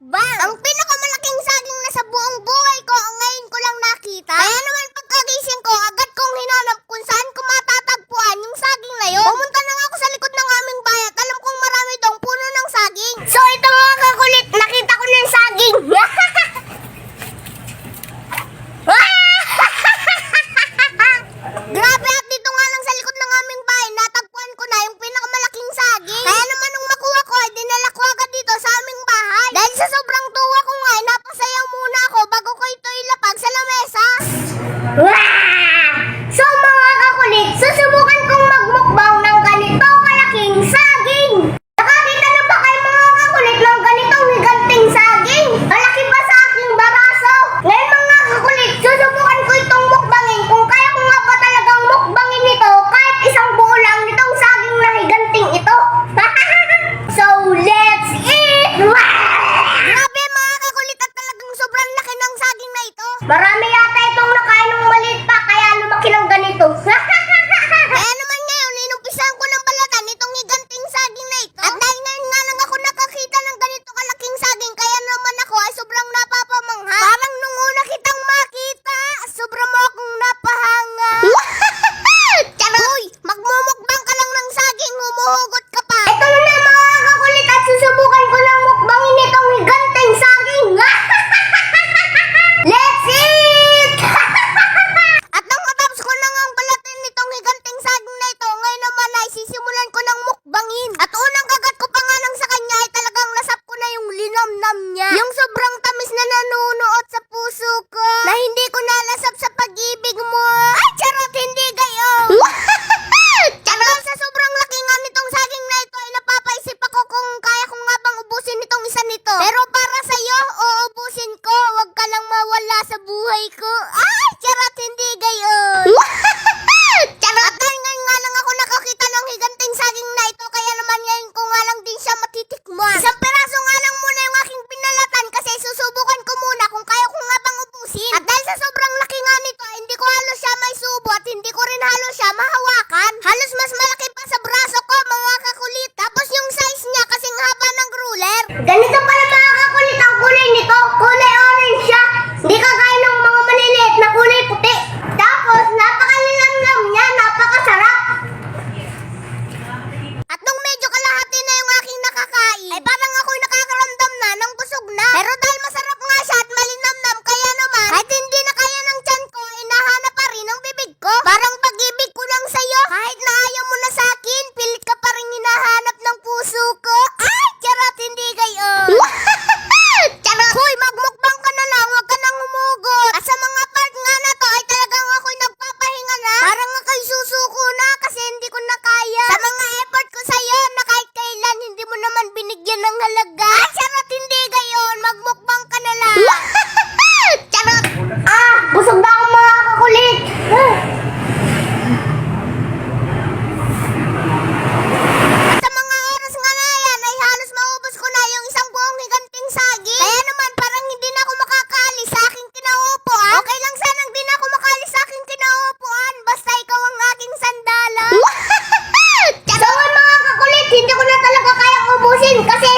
mukbang. Ang pinakamalaking saging na sa buong buhay ko, ang ngayon ko lang nakita. Kaya naman pagkagising ko, agad kong hinanap kung saan ko matatagpuan yung saging na yun. Pumunta na nga ako sa likod ng aming bahay at alam kong marami daw puno ng saging. So ito mga kakulit, nakita ko na yung saging. Grabe, at dito nga lang sa likod ng aming bahay, natagpuan ko na yung pinakamalaking saging. Kaya naman nung makuha ko, ay dinala ko agad dito sa aming bahay. Dahil sa sobrang tuwa ko nga, napasayaw muna ako bago ko ito ilapag sa lamesa. So mga kakulit, susubukan kong magmukbang ng ganito kalaking saging. Nakakita na ba kayo mga kakulit ng ganitong higanting saging? Malaki pa sa aking baraso. Ngayon mga kakulit, susubukan ko itong mukbangin kung kaya ko nga ba talagang mukbangin ito kahit isang buo lang nitong saging na higanting ito. So let's eat! Grabe mga kakulit, at talagang sobrang laki ng saging na ito. Marami yata itong nakain ng maliit pa kaya lumaki ng ganito. Kaya naman ngayon, inumpisahan ko ng balatan itong higanting saging na ito. At dahil ngayon nga lang ako nakakita ng ganito kalaking saging, kaya naman ako ay sobrang napapamangha. Parang nung una kitang makita, sobrang mo akong napahanga. Uy, magmumukbang ka lang ng saging, humuhugot ka pa. Ito na mga kakulit, at susubukan ko ng mukbangin itong higanting saging. Let's eat! At nang matapos ko na ngang balatin nitong higanting saging na ito, ngayon naman ay sisimulan ko ng mukbangin. At unang kagat ko pa nga lang sa kanya ay talagang nasap ko na yung linamnam niya. Yung sobrang tamis na nanunuot sa puso ko, na hindi ko nalasap sa pag-ibig mo. Ay, charot, hindi gayon. Charot! Sa sobrang laki nga nitong saging na ito ay napapaisip ako kung kaya ko nga bang ubusin itong isa nito. Pero para sa'yo, uubusin ko. Huwag ka lang mawala sa buhay ko. Ay, charot, hindi gayon. Charot! At dahil ngayon nga lang ako nakakita ng higanting saging na ito, kaya naman ngayon ko nga lang din siya matitikman. Isang peraso nga lang muna yung aking pinalatan kasi susubukan ko muna kung kaya ko nga bang ubusin. At dahil sa sobrang laki nga nito, hindi ko halos siya may subo at hindi ko rin halos siya mahawakan. Halos mas malaki pa sa braso ko mga kakulit. Tapos yung size niya kasing haba ng ruler. Ganito pala mga kakulit ang kulay nito. Kulay orange siya. Hindi kagaya ng mga maliliit na kulay puti. Tapos napakalilamlam niya, napakasarap. At nung medyo kalahati na yung aking nakakain, ay parang ako'y nakakaramdam na ng busog na. Pero dahil masarap nga siya at malinamnam, kaya naman, kahit hindi na kaya ng tiyan ko, inahanap pa rin ang bibig ko. Parang pag-ibig ko lang sa'yo. Kahit na ayaw mo na sa'kin, pilit ka pa rin hinahanap ng puso ko. Ay, charot, hindi gayon. Charot! Hoy, magmukbang ka na lang, huwag ka nang humugot. At sa mga part nga na to, ay talagang ako'y nagpapahinga na. Parang ako'y susuko na kasi hindi ko na kaya. Sa mga effort ko sa'yo, na kahit kailan hindi mo naman binigyan ng halaga. Ay, charot, hindi gayon. Magmukbang ka na lang. Charot! Busog na ako mga kakulit. At sa mga oras nga na yan, ay halos maubos ko na yung isang buong higanting saging. Kaya naman parang hindi na ako makakaalis sa aking kinauupuan. Okay lang sanang di na ako makaalis sa aking kinauupuan, basta ikaw ang aking sandalan. So mga kakulit, hindi ko na talaga kayang ubusin kasi